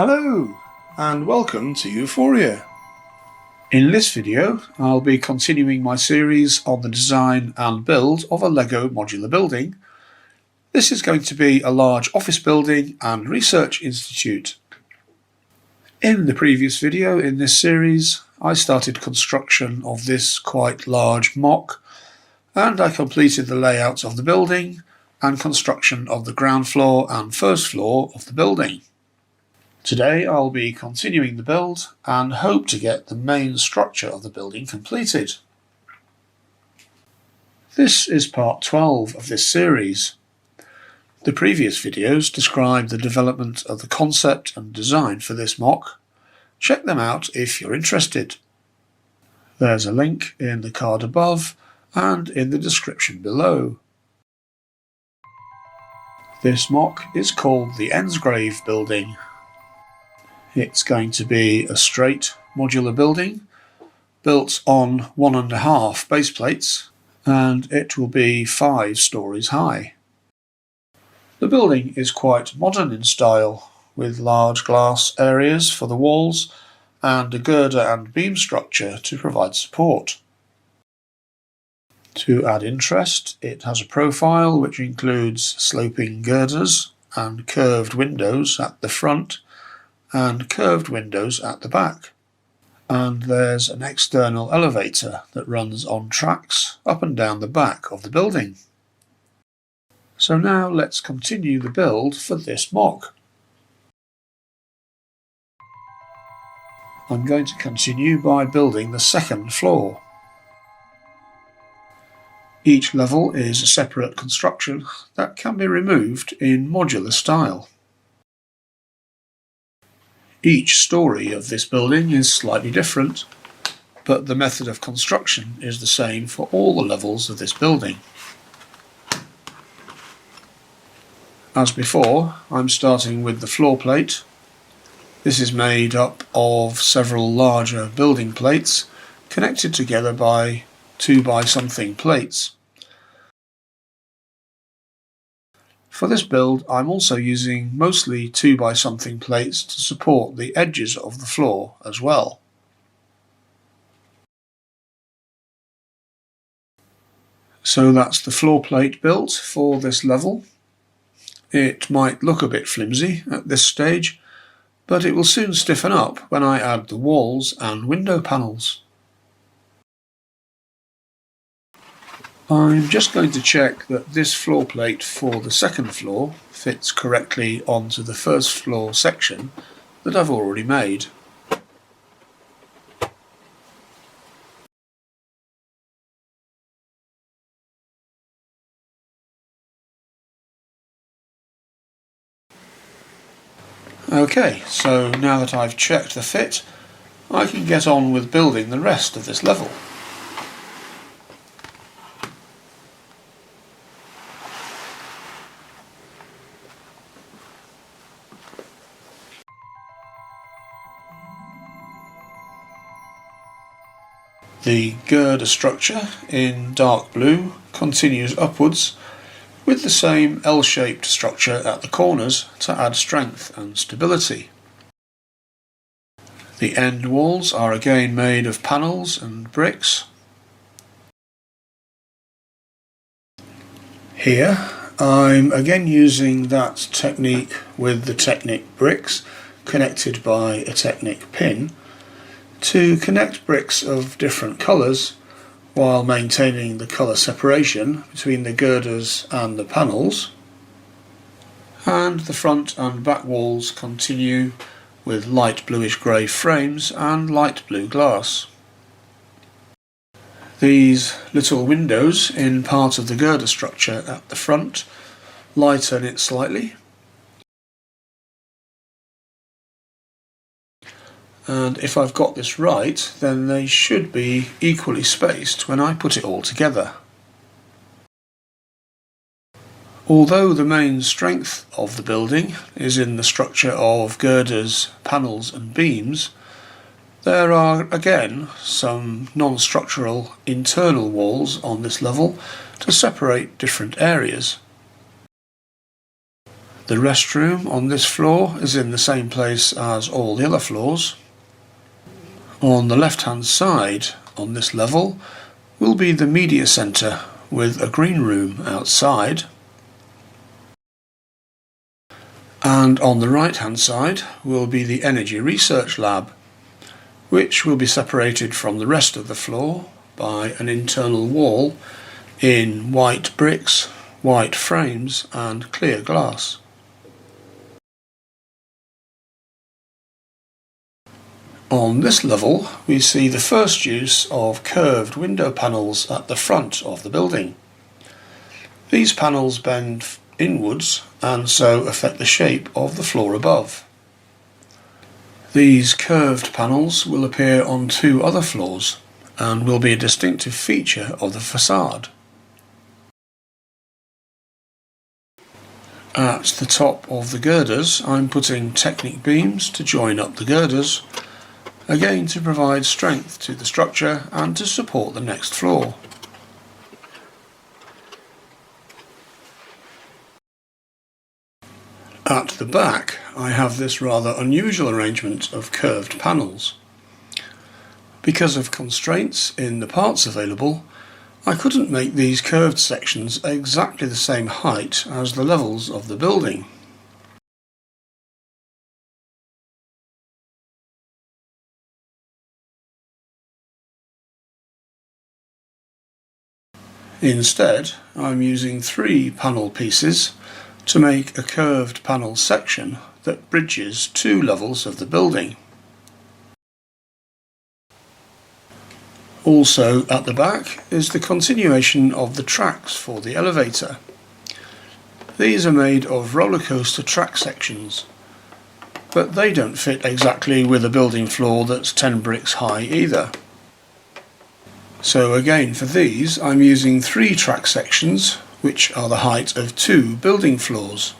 Hello and welcome to Euphoria. In this video I'll be continuing my series on the design and build of a LEGO modular building. This is going to be a large office building and research institute. In the previous video in this series I started construction of this quite large MOC and I completed the layout of the building and construction of the ground floor and first floor of the building. Today I'll be continuing the build and hope to get the main structure of the building completed. This is part 12 of this series. The previous videos describe the development of the concept and design for this MOC. Check them out if you're interested. There's a link in the card above and in the description below. This MOC is called the Ensgrave Building. It's going to be a straight modular building built on 1.5 base plates, and it will be 5 stories high. The building is quite modern in style, with large glass areas for the walls and a girder and beam structure to provide support. To add interest, it has a profile which includes sloping girders and curved windows at the front and curved windows at the back. And there's an external elevator that runs on tracks up and down the back of the building. So now let's continue the build for this MOC. I'm going to continue by building the second floor. Each level is a separate construction that can be removed in modular style. Each story of this building is slightly different, but the method of construction is the same for all the levels of this building. As before, I'm starting with the floor plate. This is made up of several larger building plates connected together by 2x-something plates. For this build, I'm also using mostly 2x-something plates to support the edges of the floor as well. So that's the floor plate built for this level. It might look a bit flimsy at this stage, but it will soon stiffen up when I add the walls and window panels. I'm just going to check that this floor plate for the second floor fits correctly onto the first floor section that I've already made. Okay, so now that I've checked the fit, I can get on with building the rest of this level. The girder structure in dark blue continues upwards with the same L-shaped structure at the corners to add strength and stability. The end walls are again made of panels and bricks. Here I'm again using that technique with the Technic bricks connected by a Technic pin to connect bricks of different colours while maintaining the colour separation between the girders and the panels. And the front and back walls continue with light bluish grey frames and light blue glass. These little windows in part of the girder structure at the front lighten it slightly. And if I've got this right, then they should be equally spaced when I put it all together. Although the main strength of the building is in the structure of girders, panels and beams, there are again some non-structural internal walls on this level to separate different areas. The restroom on this floor is in the same place as all the other floors. On the left hand side on this level will be the media centre with a green room outside. And on the right hand side will be the energy research lab, which will be separated from the rest of the floor by an internal wall in white bricks, white frames and clear glass. On this level we see the first use of curved window panels at the front of the building. These panels bend inwards and so affect the shape of the floor above. These curved panels will appear on two other floors and will be a distinctive feature of the facade. At the top of the girders I'm putting Technic beams to join up the girders, again to provide strength to the structure and to support the next floor. At the back I have this rather unusual arrangement of curved panels. Because of constraints in the parts available, I couldn't make these curved sections exactly the same height as the levels of the building. Instead, I'm using 3 panel pieces to make a curved panel section that bridges 2 levels of the building. Also at the back is the continuation of the tracks for the elevator. These are made of roller coaster track sections, but they don't fit exactly with a building floor that's 10 bricks high either. So again for these I'm using 3 track sections which are the height of 2 building floors.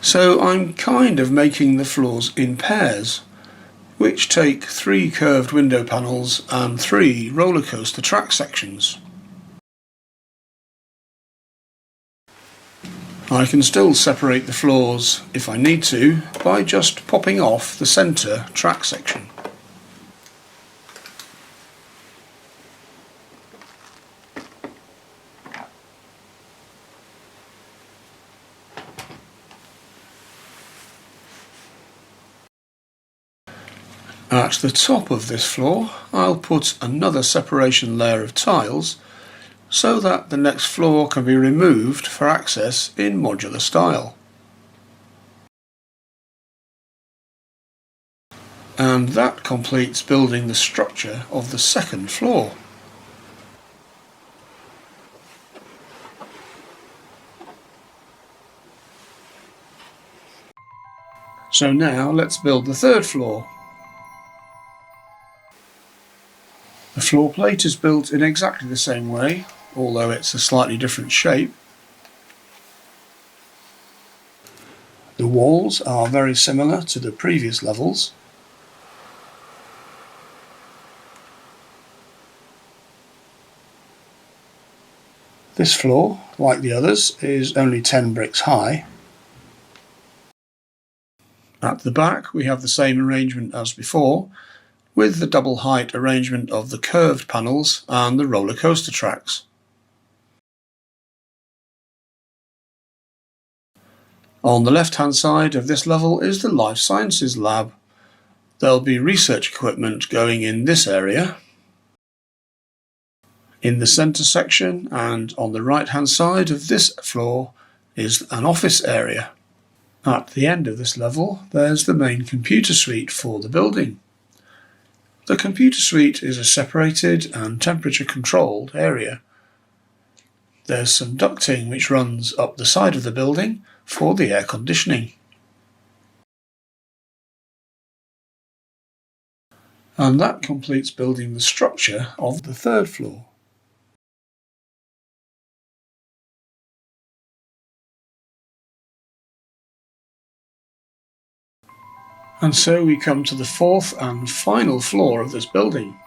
So I'm kind of making the floors in pairs, which take 3 curved window panels and 3 roller coaster track sections. I can still separate the floors if I need to by just popping off the centre track section. At the top of this floor I'll put another separation layer of tiles so that the next floor can be removed for access in modular style. And that completes building the structure of the second floor. So now let's build the third floor. The floor plate is built in exactly the same way, although it's a slightly different shape. The walls are very similar to the previous levels. This floor, like the others, is only 10 bricks high. At the back we have the same arrangement as before, with the double height arrangement of the curved panels and the roller coaster tracks. On the left hand side of this level is the Life Sciences lab. There'll be research equipment going in this area. In the centre section and on the right hand side of this floor is an office area. At the end of this level there's the main computer suite for the building. The computer suite is a separated and temperature controlled area. There's some ducting which runs up the side of the building for the air conditioning. And that completes building the structure of the third floor. And so we come to the fourth and final floor of this building.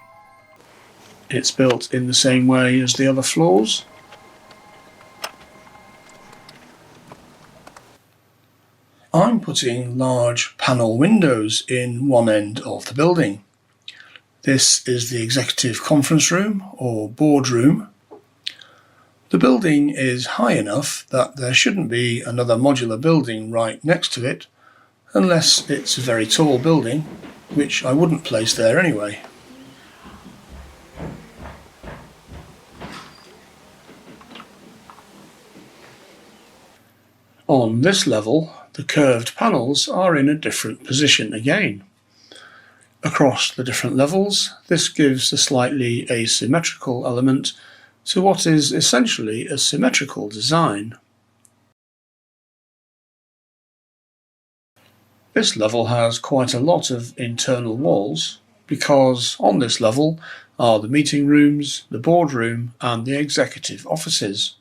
It's built in the same way as the other floors. I'm putting large panel windows in one end of the building. This is the executive conference room or boardroom. The building is high enough that there shouldn't be another modular building right next to it, unless it's a very tall building, which I wouldn't place there anyway. On this level, the curved panels are in a different position again. Across the different levels, this gives a slightly asymmetrical element to what is essentially a symmetrical design. This level has quite a lot of internal walls because on this level are the meeting rooms, the boardroom and the executive offices.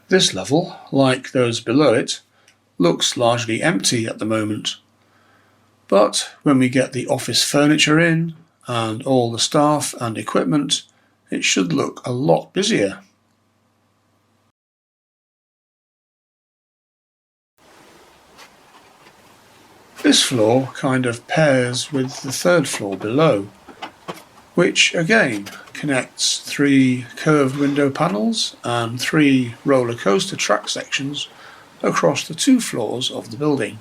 This level, like those below it, looks largely empty at the moment. But when we get the office furniture in and all the staff and equipment, it should look a lot busier. This floor kind of pairs with the third floor below, which again connects 3 curved window panels and 3 roller coaster track sections across the 2 floors of the building.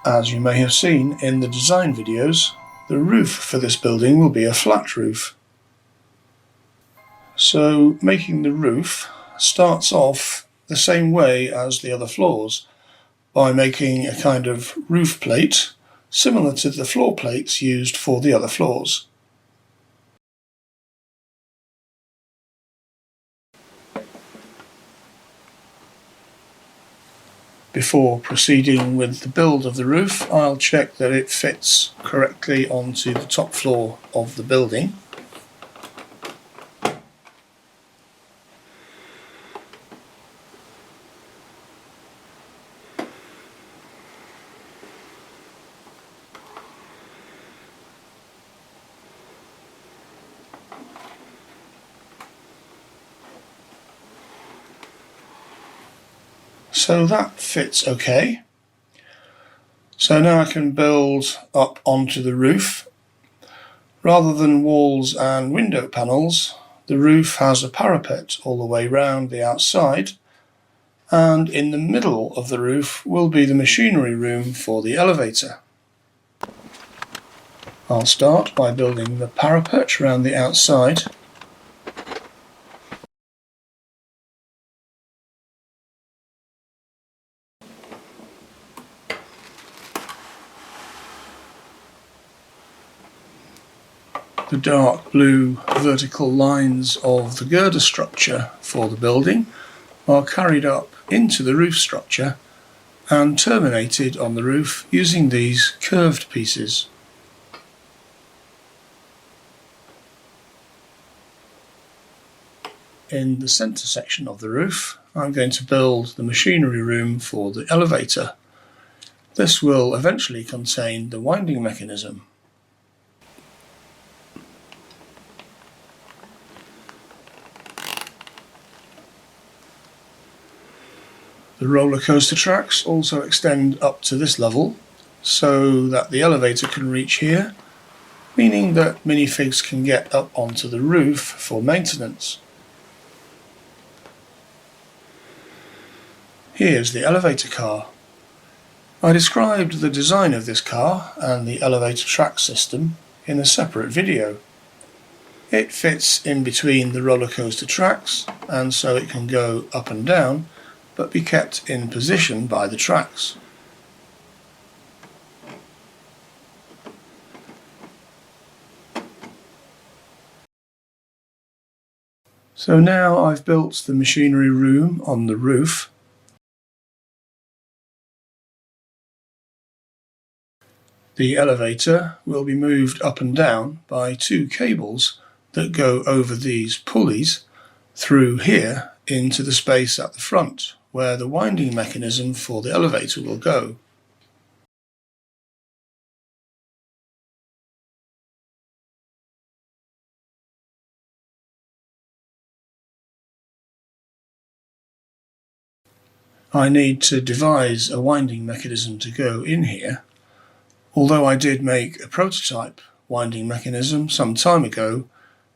As you may have seen in the design videos, the roof for this building will be a flat roof. So making the roof starts off the same way as the other floors, by making a kind of roof plate similar to the floor plates used for the other floors. Before proceeding with the build of the roof, I'll check that it fits correctly onto the top floor of the building. So that fits okay. So now I can build up onto the roof. Rather than walls and window panels, the roof has a parapet all the way round the outside, and in the middle of the roof will be the machinery room for the elevator. I'll start by building the parapet around the outside. The dark blue vertical lines of the girder structure for the building are carried up into the roof structure and terminated on the roof using these curved pieces. In the centre section of the roof, I'm going to build the machinery room for the elevator. This will eventually contain the winding mechanism. The roller coaster tracks also extend up to this level so that the elevator can reach here, meaning that minifigs can get up onto the roof for maintenance. Here's the elevator car. I described the design of this car and the elevator track system in a separate video. It fits in between the roller coaster tracks, and so it can go up and down but be kept in position by the tracks. So now I've built the machinery room on the roof. The elevator will be moved up and down by 2 cables that go over these pulleys through here into the space at the front, where the winding mechanism for the elevator will go. I need to devise a winding mechanism to go in here. Although I did make a prototype winding mechanism some time ago,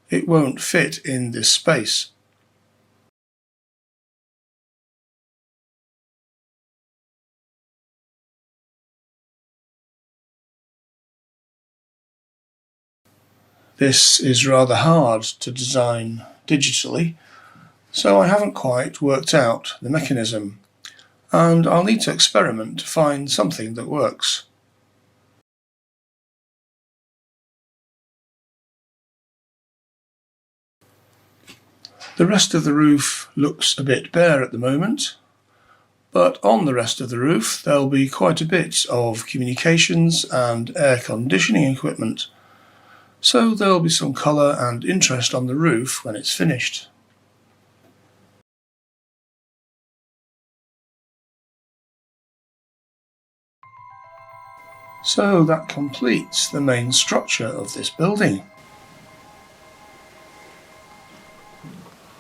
it won't fit in this space. This is rather hard to design digitally, so I haven't quite worked out the mechanism, and I'll need to experiment to find something that works. The rest of the roof looks a bit bare at the moment, but on the rest of the roof there'll be quite a bit of communications and air conditioning equipment, so there'll be some colour and interest on the roof when it's finished. So that completes the main structure of this building.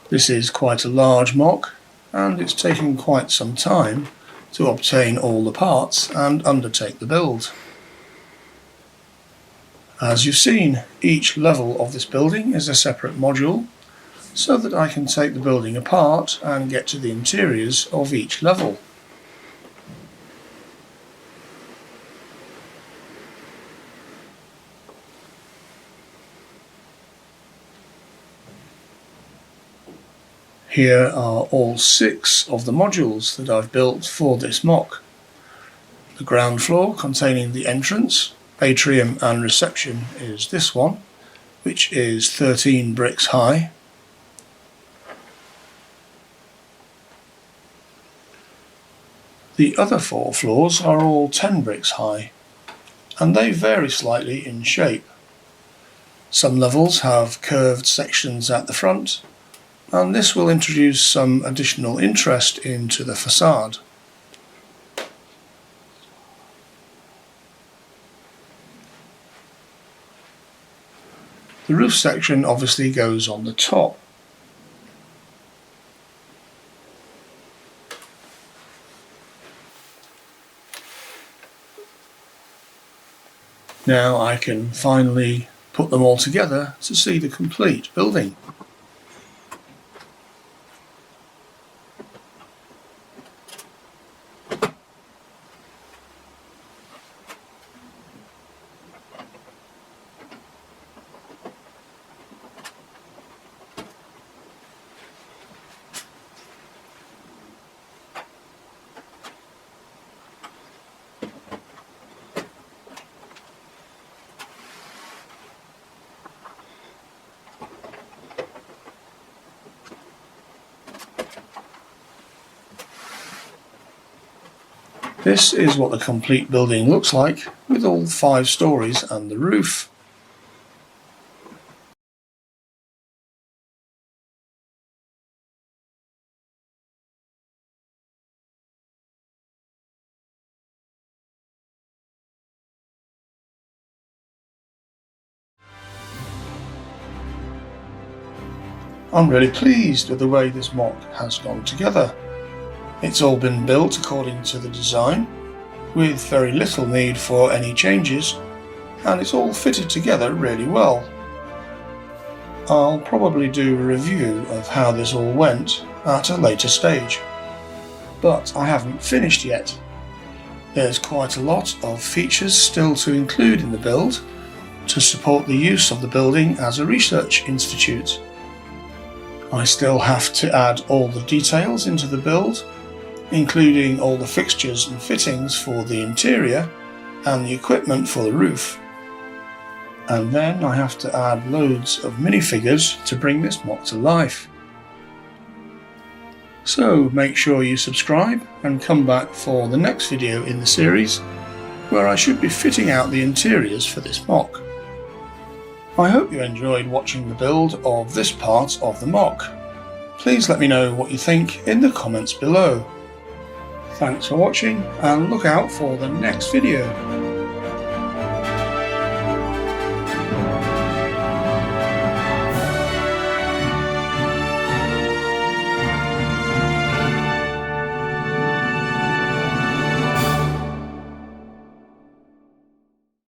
This is quite a large MOC, and it's taken quite some time to obtain all the parts and undertake the build. As you've seen, each level of this building is a separate module, so that I can take the building apart and get to the interiors of each level. Here are all 6 of the modules that I've built for this MOC. The ground floor, containing the entrance, atrium and reception, is this one, which is 13 bricks high. The other 4 floors are all 10 bricks high, and they vary slightly in shape. Some levels have curved sections at the front, and this will introduce some additional interest into the facade. The roof section obviously goes on the top. Now I can finally put them all together to see the complete building. This is what the complete building looks like, with all 5 stories and the roof. I'm really pleased with the way this MOC has gone together. It's all been built according to the design, with very little need for any changes, and it's all fitted together really well. I'll probably do a review of how this all went at a later stage, but I haven't finished yet. There's quite a lot of features still to include in the build to support the use of the building as a research institute. I still have to add all the details into the build, including all the fixtures and fittings for the interior and the equipment for the roof. And then I have to add loads of minifigures to bring this MOC to life. So make sure you subscribe and come back for the next video in the series, where I should be fitting out the interiors for this MOC. I hope you enjoyed watching the build of this part of the MOC. Please let me know what you think in the comments below. Thanks for watching, and look out for the next video.